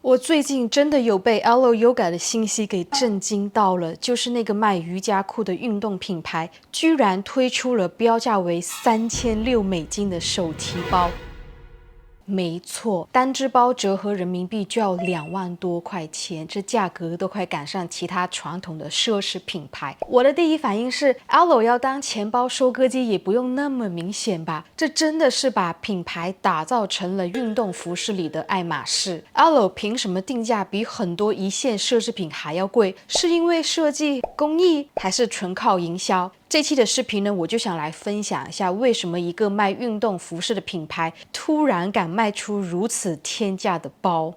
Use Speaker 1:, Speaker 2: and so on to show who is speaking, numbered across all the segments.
Speaker 1: 我最近真的有被 Alo Yoga 的信息给震惊到了，就是那个卖瑜伽裤的运动品牌，居然推出了标价为$3600的手提包。没错，单只包折合人民币就要2万多块钱，这价格都快赶上其他传统的奢侈品牌。我的第一反应是 ，Alo 要当钱包收割机也不用那么明显吧？这真的是把品牌打造成了运动服饰里的爱马仕。Alo 凭什么定价比很多一线奢侈品还要贵？是因为设计、工艺，还是纯靠营销？这期的视频呢，我就想来分享一下，为什么一个卖运动服饰的品牌突然敢卖出如此天价的包。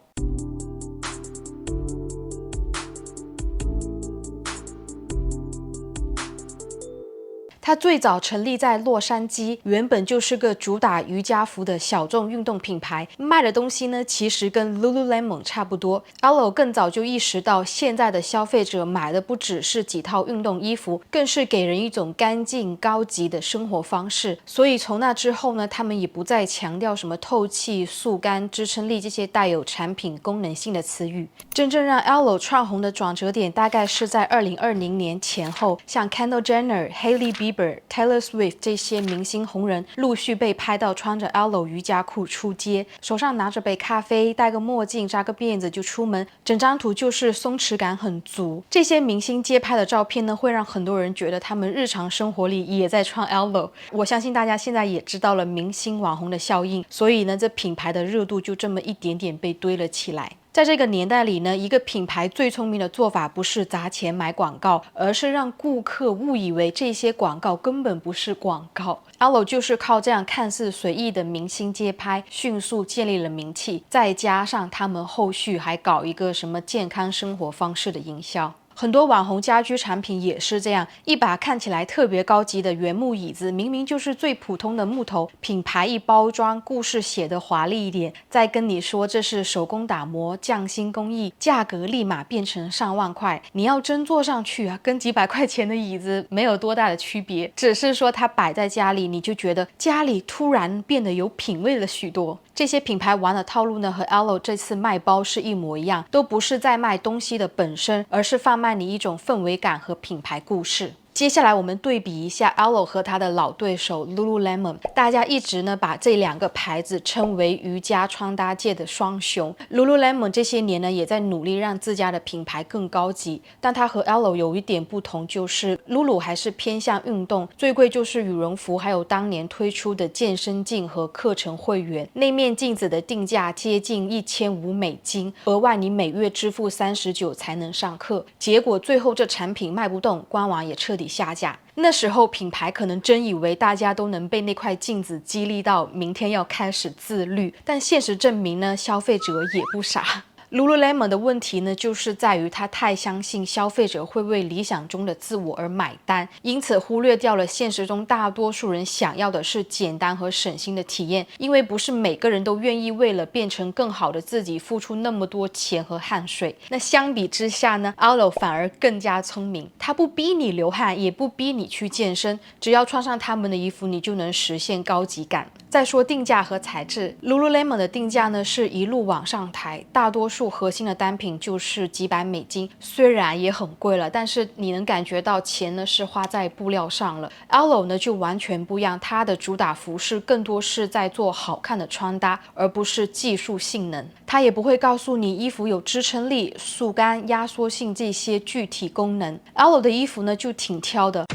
Speaker 1: 它最早成立在洛杉矶，原本就是个主打瑜伽服的小众运动品牌，卖的东西呢，其实跟 Lululemon 差不多。Alo 更早就意识到，现在的消费者买的不只是几套运动衣服，更是给人一种干净、高级的生活方式。所以从那之后呢，他们也不再强调什么透气、速干、支撑力这些带有产品功能性的词语。真正让 Alo 窜红的转折点，大概是在2020年前后，像 Kendall Jenner、Hailey Bieber、Taylor Swift 这些明星红人陆续被拍到穿着 Alo 瑜伽裤出街，手上拿着杯咖啡，戴个墨镜，扎个辫子就出门，整张图就是松弛感很足。这些明星街拍的照片呢，会让很多人觉得他们日常生活里也在穿 Alo。我相信大家现在也知道了明星网红的效应，所以呢，这品牌的热度就这么一点点被堆了起来。在这个年代里呢，一个品牌最聪明的做法不是砸钱买广告，而是让顾客误以为这些广告根本不是广告。Alo 就是靠这样看似随意的明星街拍，迅速建立了名气，再加上他们后续还搞一个什么健康生活方式的营销。很多网红家居产品也是这样，一把看起来特别高级的原木椅子，明明就是最普通的木头，品牌一包装，故事写得华丽一点，再跟你说这是手工打磨、匠心工艺，价格立马变成上万块。你要真坐上去啊，跟几百块钱的椅子没有多大的区别，只是说它摆在家里，你就觉得家里突然变得有品味了许多。这些品牌玩的套路呢，和 Alo 这次卖包是一模一样，都不是在卖东西的本身，而是贩卖你一种氛围感和品牌故事。接下来我们对比一下 Alo 和他的老对手 Lululemon， 大家一直呢把这两个牌子称为瑜伽穿搭界的双雄。Lululemon 这些年呢也在努力让自家的品牌更高级，但它和 Alo 有一点不同，就是 Lulu 还是偏向运动，最贵就是羽绒服，还有当年推出的健身镜和课程会员。那面镜子的定价接近$1500，额外你每月支付39才能上课。结果最后这产品卖不动，官网也彻底下架。那时候品牌可能真以为大家都能被那块镜子激励到明天要开始自律，但现实证明呢，消费者也不傻。Lululemon 的问题呢，就是在于它太相信消费者会为理想中的自我而买单，因此忽略掉了现实中大多数人想要的是简单和省心的体验，因为不是每个人都愿意为了变成更好的自己付出那么多钱和汗水。那相比之下呢， Alo 反而更加聪明，它不逼你流汗，也不逼你去健身，只要穿上他们的衣服，你就能实现高级感。再说定价和材质， Lululemon 的定价呢是一路往上抬，大多数核心的单品就是几百美金，虽然也很贵了，但是你能感觉到钱呢是花在布料上了。Alo 呢就完全不一样，它的主打服饰更多是在做好看的穿搭，而不是技术性能。它也不会告诉你衣服有支撑力、速干、压缩性这些具体功能。Alo 的衣服呢就挺挑的。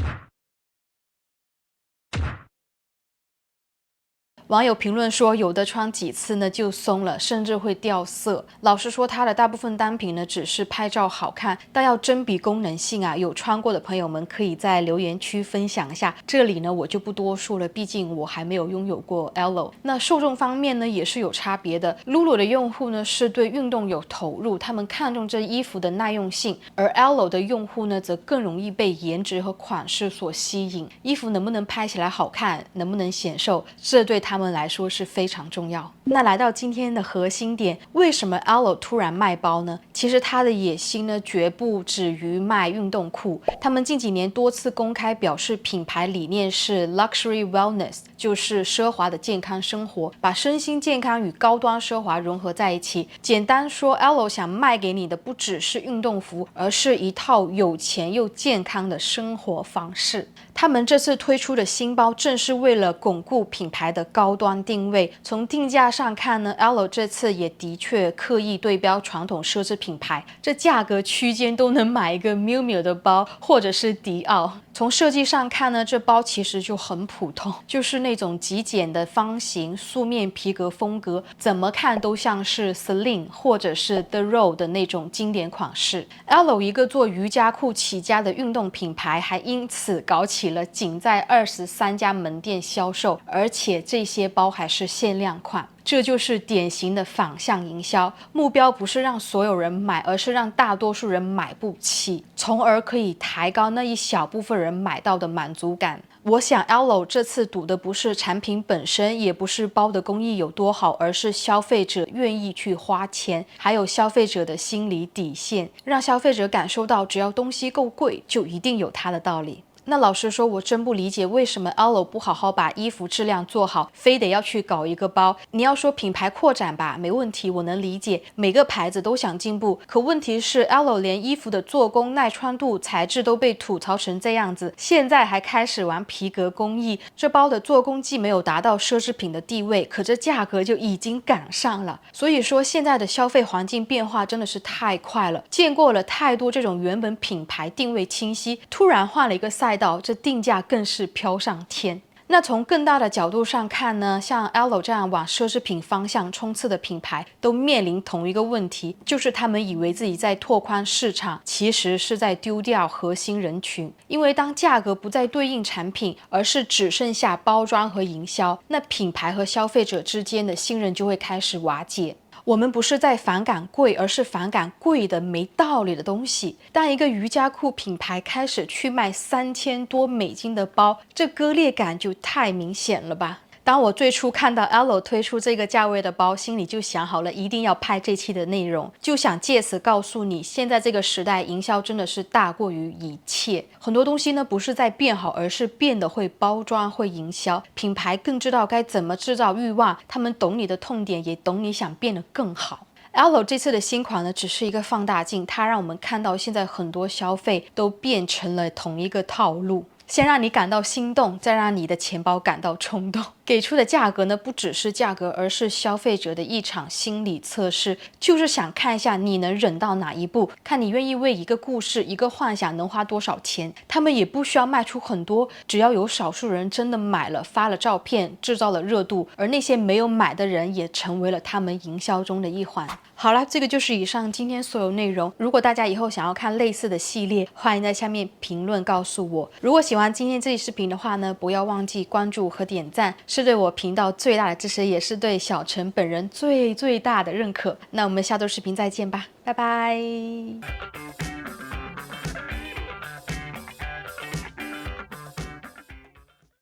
Speaker 1: 网友评论说，有的穿几次呢就松了，甚至会掉色。老实说，它的大部分单品呢只是拍照好看，但要真比功能性啊，有穿过的朋友们可以在留言区分享一下。这里呢我就不多说了，毕竟我还没有拥有过 Alo。那受众方面呢也是有差别的。Lulu 的用户呢是对运动有投入，他们看重这衣服的耐用性，而 Alo 的用户呢则更容易被颜值和款式所吸引。衣服能不能拍起来好看，能不能显瘦，这对他们来说是非常重要。那来到今天的核心点，为什么 Alo 突然卖包呢？其实他的野心呢，绝不止于卖运动裤。他们近几年多次公开表示，品牌理念是 luxury wellness， 就是奢华的健康生活，把身心健康与高端奢华融合在一起。简单说 ，Alo 想卖给你的不只是运动服，而是一套有钱又健康的生活方式。他们这次推出的新包，正是为了巩固品牌的高端定位。从定价上看呢 ，Alo 这次也的确刻意对标传统奢侈品牌，这价格区间都能买一个 Miu Miu 的包，或者是迪奥。从设计上看呢，这包其实就很普通，就是那种极简的方形素面皮革风格，怎么看都像是 Celine 或者是 The Row 的那种经典款式。Alo 一个做瑜伽裤起家的运动品牌，还因此搞起了仅在23家门店销售，而且这些包还是限量款。这就是典型的反向营销，目标不是让所有人买，而是让大多数人买不起，从而可以抬高那一小部分人买到的满足感。我想 Alo 这次赌的不是产品本身，也不是包的工艺有多好，而是消费者愿意去花钱，还有消费者的心理底线，让消费者感受到只要东西够贵，就一定有它的道理。那老实说，我真不理解为什么 Alo 不好好把衣服质量做好，非得要去搞一个包。你要说品牌扩展吧，没问题，我能理解，每个牌子都想进步。可问题是 Alo 连衣服的做工、耐穿度、材质都被吐槽成这样子，现在还开始玩皮革工艺。这包的做工既没有达到奢侈品的地位，可这价格就已经赶上了。所以说，现在的消费环境变化真的是太快了，见过了太多这种原本品牌定位清晰，突然换了一个赛道，这定价更是飘上天。那从更大的角度上看呢，像 Alo 这样往奢侈品方向冲刺的品牌，都面临同一个问题，就是他们以为自己在拓宽市场，其实是在丢掉核心人群。因为当价格不再对应产品，而是只剩下包装和营销，那品牌和消费者之间的信任就会开始瓦解。我们不是在反感贵，而是反感贵的没道理的东西。当一个瑜伽裤品牌开始去卖3000多美金的包，这割裂感就太明显了吧。当我最初看到 Alo 推出这个价位的包，心里就想好了一定要拍这期的内容，就想借此告诉你，现在这个时代营销真的是大过于一切。很多东西呢不是在变好，而是变得会包装、会营销。品牌更知道该怎么制造欲望，他们懂你的痛点，也懂你想变得更好。Alo 这次的新款呢，只是一个放大镜，它让我们看到现在很多消费都变成了同一个套路。先让你感到心动，再让你的钱包感到冲动。给出的价格呢，不只是价格，而是消费者的一场心理测试，就是想看一下你能忍到哪一步，看你愿意为一个故事、一个幻想能花多少钱。他们也不需要卖出很多，只要有少数人真的买了，发了照片，制造了热度，而那些没有买的人也成为了他们营销中的一环。好了，这个就是以上今天所有内容。如果大家以后想要看类似的系列，欢迎在下面评论告诉我。如果喜欢今天这期视频的话呢，不要忘记关注和点赞，是对我频道最大的支持，也是对小陈本人最大的认可。那我们下周视频再见吧，拜拜。